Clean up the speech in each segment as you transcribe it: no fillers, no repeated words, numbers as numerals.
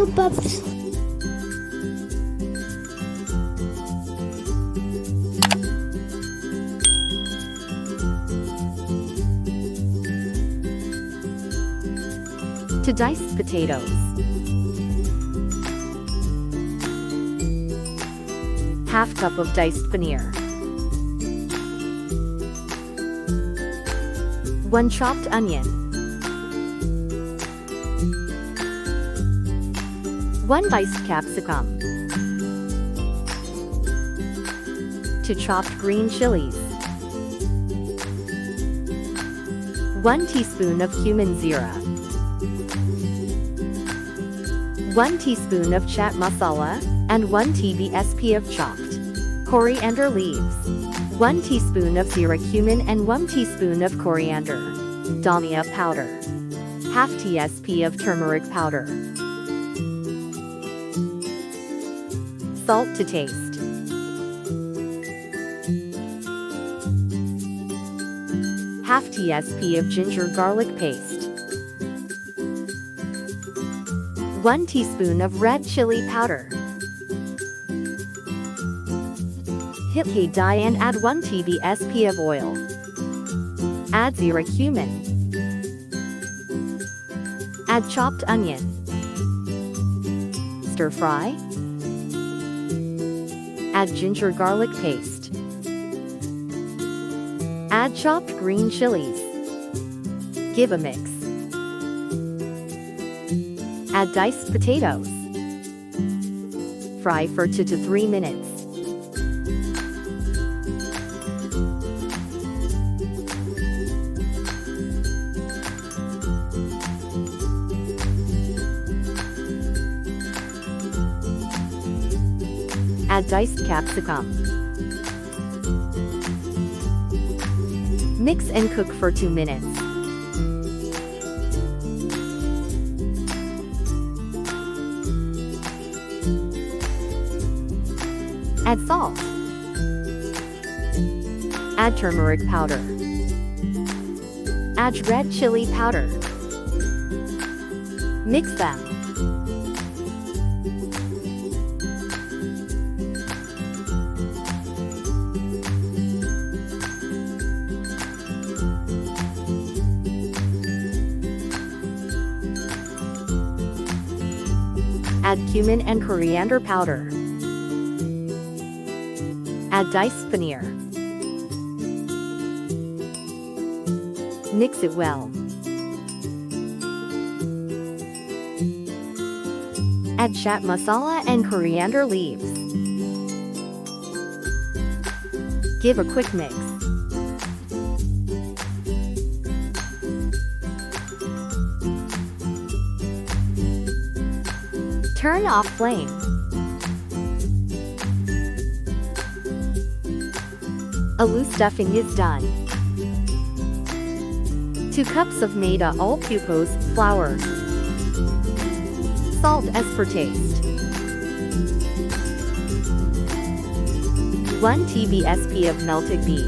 Aloo pups. To diced potatoes. Half cup of diced paneer. 1 chopped onion. 1 diced capsicum. 2 chopped green chilies. 1 teaspoon of cumin zira. 1 teaspoon of chaat masala, and 1 tsp of chopped coriander leaves. 1 teaspoon of zira cumin and 1 teaspoon of coriander dhania powder. Half tsp of turmeric powder. Salt to taste. Half tsp of ginger garlic paste. 1 teaspoon of red chili powder. Hit dye and add 1 tsp of oil. Add zira cumin. Add chopped onion. Stir fry. Add ginger garlic paste. Add chopped green chilies. Give a mix. Add diced potatoes. Fry for 2 to 3 minutes. Add diced capsicum. Mix and cook for 2 minutes. Add salt. Add turmeric powder. Add red chili powder. Mix them. Add cumin and coriander powder. Add diced paneer. Mix it well. Add chaat masala and coriander leaves. Give a quick mix. Turn off flame. Aloo stuffing is done. 2 cups of maida all-purpose flour. Salt as per taste. 1 tsp of melted ghee.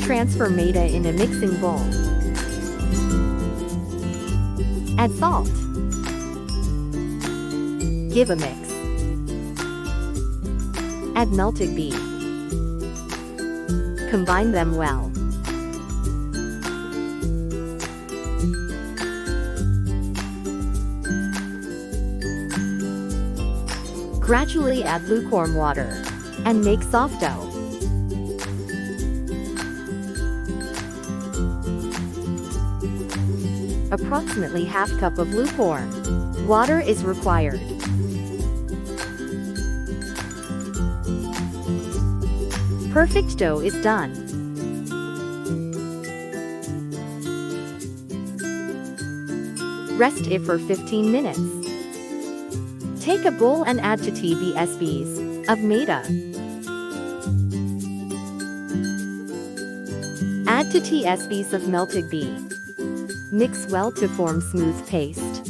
Transfer maida in a mixing bowl. Add salt. Give a mix. Add melted ghee. Combine them well. Gradually add lukewarm water and make soft dough. Approximately half cup of lukewarm water is required. Perfect dough is done. Rest it for 15 minutes. Take a bowl and add 2 tsps of maida. Add 2 tsps of melted ghee. Mix well to form smooth paste.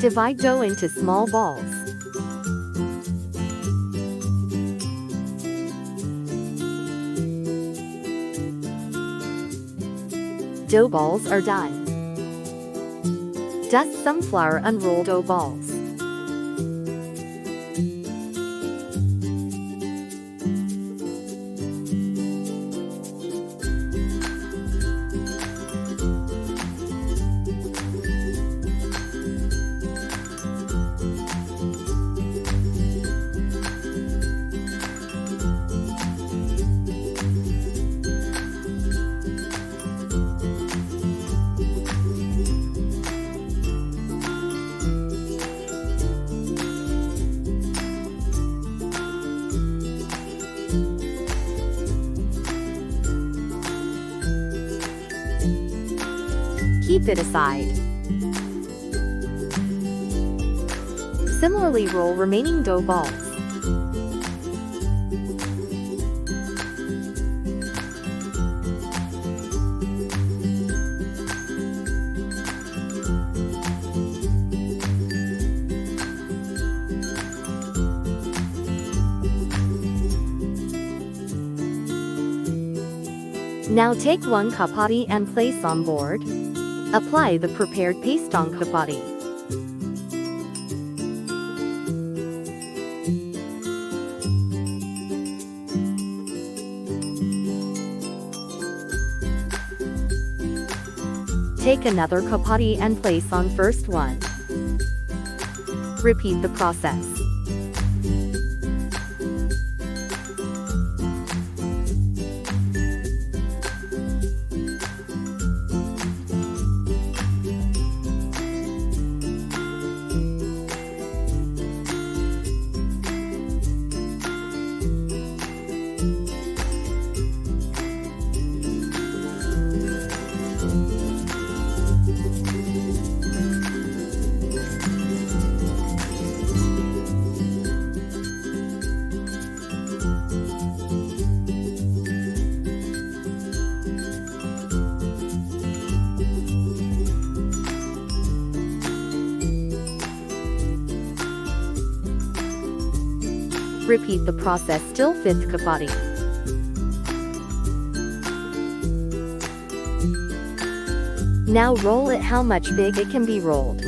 Divide dough into small balls. Dough balls are done. Dust some flour on rolled dough balls. Keep it aside. Similarly, roll remaining dough balls. Now take one chapati and place on board. Apply the prepared paste on chapati. Take another chapati and place on first one. Repeat the process. Repeat the process till fifth chapati. Now roll it how much big it can be rolled.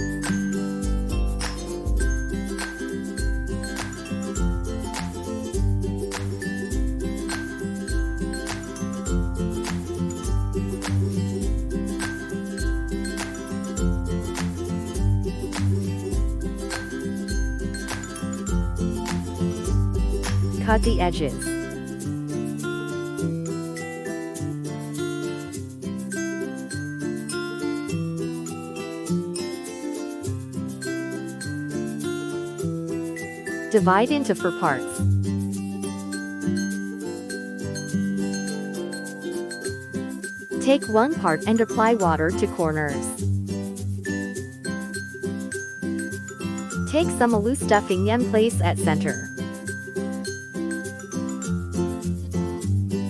Cut the edges. Divide into 4 parts. Take one part and apply water to corners. Take some aloo stuffing and place at center.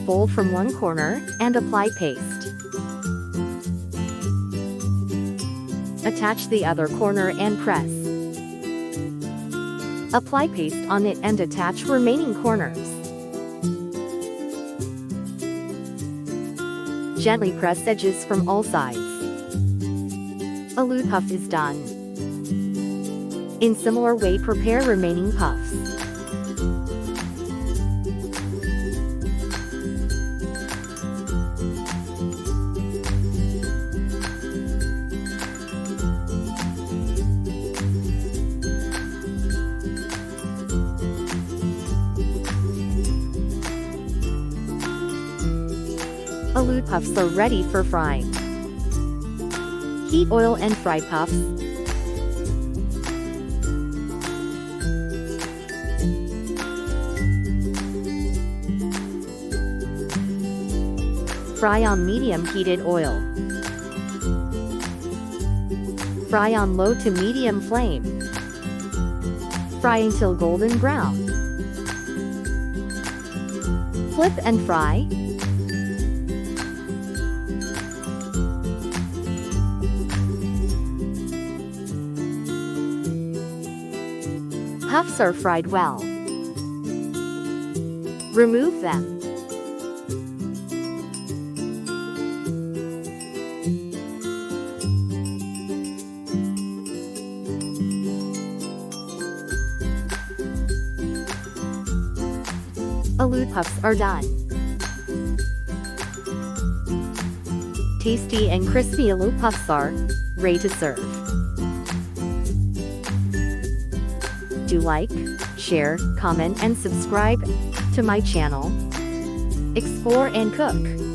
Fold from one corner and apply paste. Attach the other corner and press. Apply paste on it and attach remaining corners. Gently press edges from all sides. Aloo puff is done. In similar way, prepare remaining puffs. Aloo puffs are ready for frying. Heat oil and fry puffs. Fry on medium heated oil. Fry on low to medium flame. Fry until golden brown. Flip and fry. Puffs are fried well. Remove them. Aloo puffs are done. Tasty and crispy aloo puffs are ready to serve. Do like, share, comment and subscribe to my channel. Explore and cook.